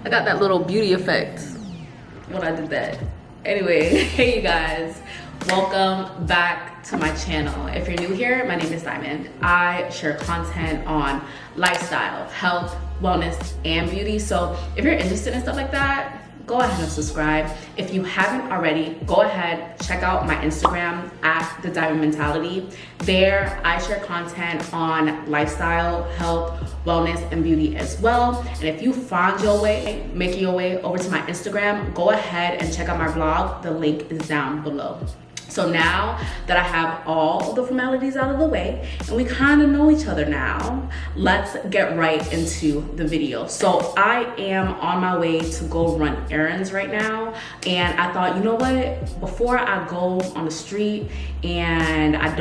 I got that little beauty effect when I did that. Anyway, hey you guys, welcome back to my channel. If you're new here, my name is Diamond. I share content on lifestyle, health, wellness, and beauty. So if you're interested in stuff like that, go ahead and subscribe. If you haven't already, go ahead, check out my Instagram at The Diamond Mentality. There, I share content on lifestyle, health, wellness, and beauty as well. And if you find your way, making your way over to my Instagram, go ahead and check out my blog. The link is down below. So now that I have all the formalities out of the way and we kind of know each other now, let's get right into the video. So I am on my way to go run errands right now. And I thought, you know what, before I go on the street and I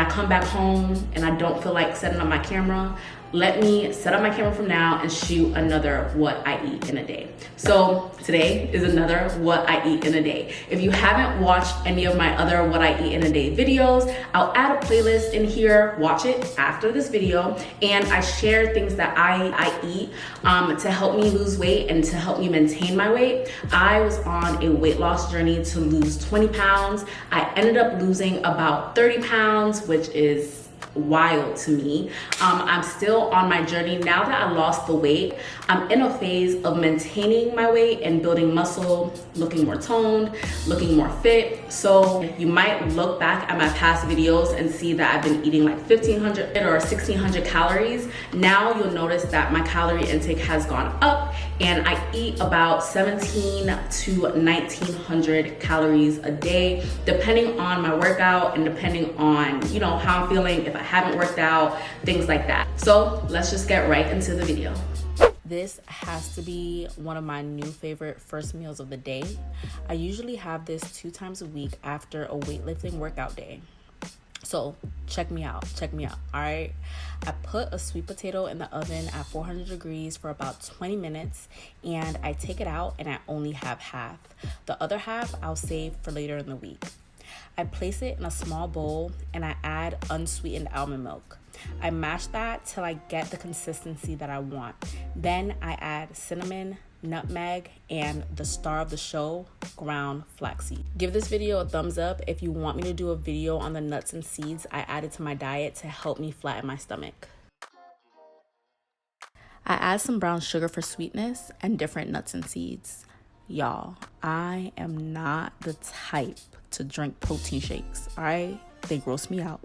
come back home and I don't feel like setting up my camera, let me set up my camera from now and shoot another what I eat in a day. So today is another what I eat in a day. If you haven't watched any of my other what I eat in a day videos, I'll add a playlist in here, watch it after this video. And I share things that I eat to help me lose weight and to help me maintain my weight. I was on a weight loss journey to lose 20 pounds. I ended up losing about 30 pounds, which is wild to me. I'm still on my journey. Now that I lost the weight, I'm in a phase of maintaining my weight and building muscle, looking more toned, looking more fit. So you might look back at my past videos and see that I've been eating like 1,500 or 1,600 calories. Now you'll notice that my calorie intake has gone up and I eat about 1,700 to 1,900 calories a day, depending on my workout and depending on, you know, how I'm feeling, if I haven't worked out, things like that. So let's just get right into the video. This has to be one of my new favorite first meals of the day. I usually have this 2 times a week after a weightlifting workout day. So check me out, all right? I put a sweet potato in the oven at 400 degrees for about 20 minutes and I take it out and I only have half. The other half I'll save for later in the week. I place it in a small bowl and I add unsweetened almond milk. I mash that till I get the consistency that I want. Then I add cinnamon, nutmeg, and the star of the show, ground flaxseed. Give this video a thumbs up if you want me to do a video on the nuts and seeds I added to my diet to help me flatten my stomach. I add some brown sugar for sweetness and different nuts and seeds. Y'all, I am not the type to drink protein shakes, all right? They gross me out.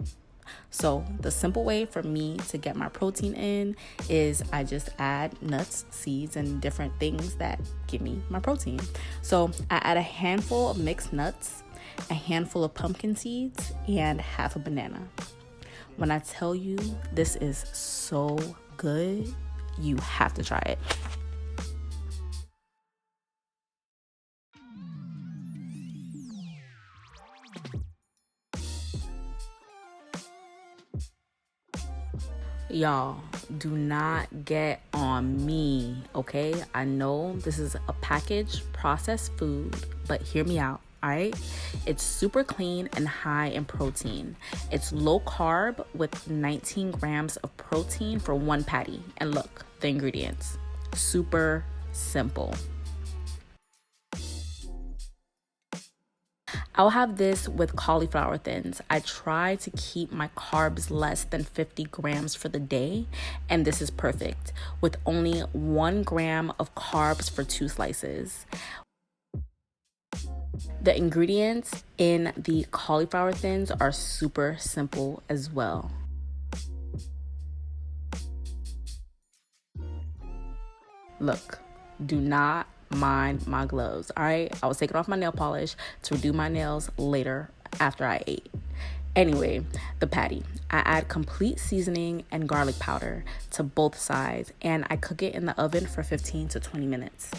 So the simple way for me to get my protein in is I just add nuts, seeds, and different things that give me my protein. So I add a handful of mixed nuts, a handful of pumpkin seeds, and half a banana. When I tell you this is so good, you have to try it. Y'all, do not get on me, okay? I know this is a packaged processed food, but hear me out, all right? It's super clean and high in protein. It's low carb with 19 grams of protein for one patty. And look, the ingredients, super simple. I'll have this with cauliflower thins. I try to keep my carbs less than 50 grams for the day, and this is perfect, with only 1 gram of carbs for 2 slices. The ingredients in the cauliflower thins are super simple as well. Look, do not mind my gloves, all right? I was taking off my nail polish to do my nails later after I ate. Anyway, the patty. I add complete seasoning and garlic powder to both sides and I cook it in the oven for 15 to 20 minutes.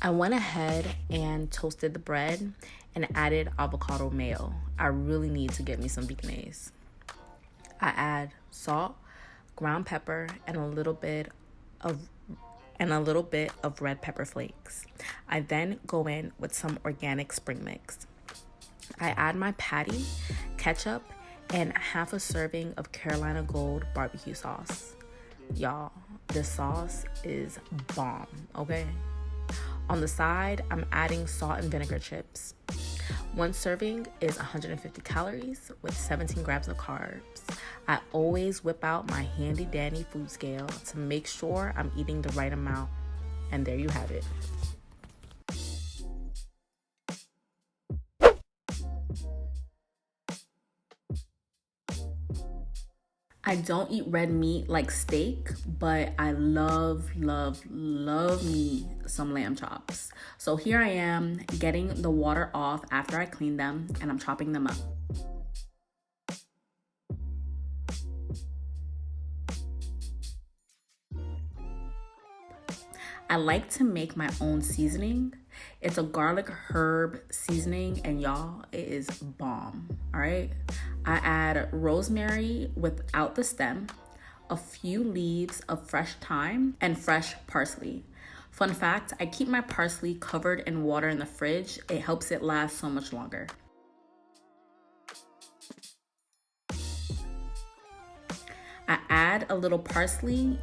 I went ahead and toasted the bread and added avocado mayo. I really need to get me some béchamel. I add salt, ground pepper, and a little bit of red pepper flakes. I then go in with some organic spring mix. I add my patty, ketchup, and half a serving of Carolina Gold barbecue sauce. Y'all, this sauce is bomb, okay? On the side, I'm adding salt and vinegar chips. One serving is 150 calories with 17 grams of carbs. I always whip out my handy dandy food scale to make sure I'm eating the right amount. And there you have it. I don't eat red meat like steak, but I love me some lamb chops. So here I am getting the water off after I clean them, and I'm chopping them up. I like to make my own seasoning. It's a garlic herb seasoning, and y'all, it is bomb, all right? I add rosemary without the stem, a few leaves of fresh thyme, and fresh parsley. Fun fact, I keep my parsley covered in water in the fridge. It helps it last so much longer. I add a little parsley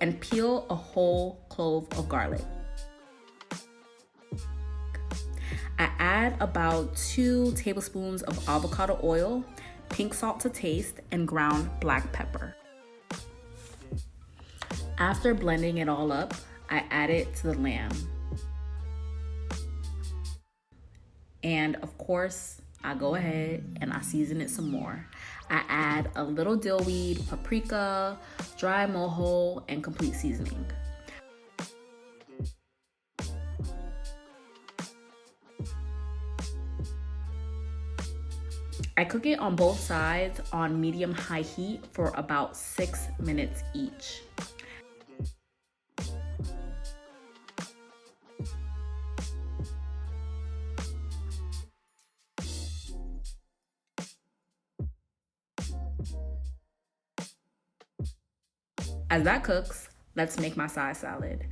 and peel a whole clove of garlic. I add about 2 tablespoons of avocado oil, pink salt to taste, and ground black pepper. After blending it all up, I add it to the lamb. And of course, I go ahead and I season it some more. I add a little dill weed, paprika, dry mojo, and complete seasoning. I cook it on both sides on medium-high heat for about 6 minutes each. As that cooks, let's make my side salad.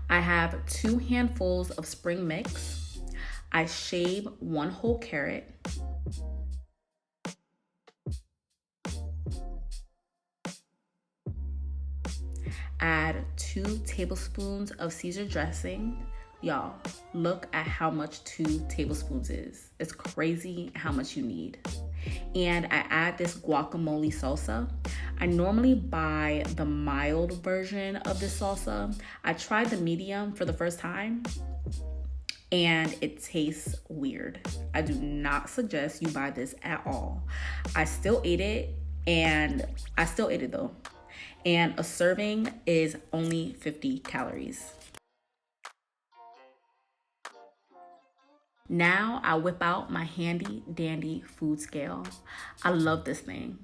I have 2 handfuls of spring mix. I shave 1 whole carrot. Add 2 tablespoons of Caesar dressing. Y'all, look at how much 2 tablespoons is. It's crazy how much you need. And I add this guacamole salsa. I normally buy the mild version of this salsa. I tried the medium for the first time and it tastes weird. I do not suggest you buy this at all. I still ate it though. And a serving is only 50 calories. Now I whip out my handy dandy food scale. I love this thing.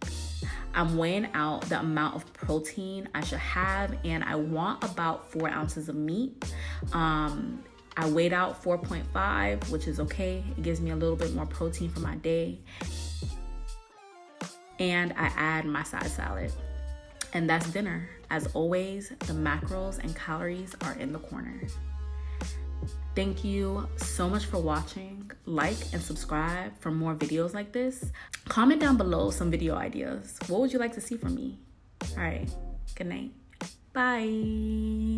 I'm weighing out the amount of protein I should have, and I want about 4 ounces of meat. I weighed out 4.5, which is okay. It gives me a little bit more protein for my day. And I add my side salad. And that's dinner. As always, the macros and calories are in the corner. Thank you so much for watching. Like and subscribe for more videos like this. Comment down below some video ideas. What would you like to see from me? All right, good night. Bye.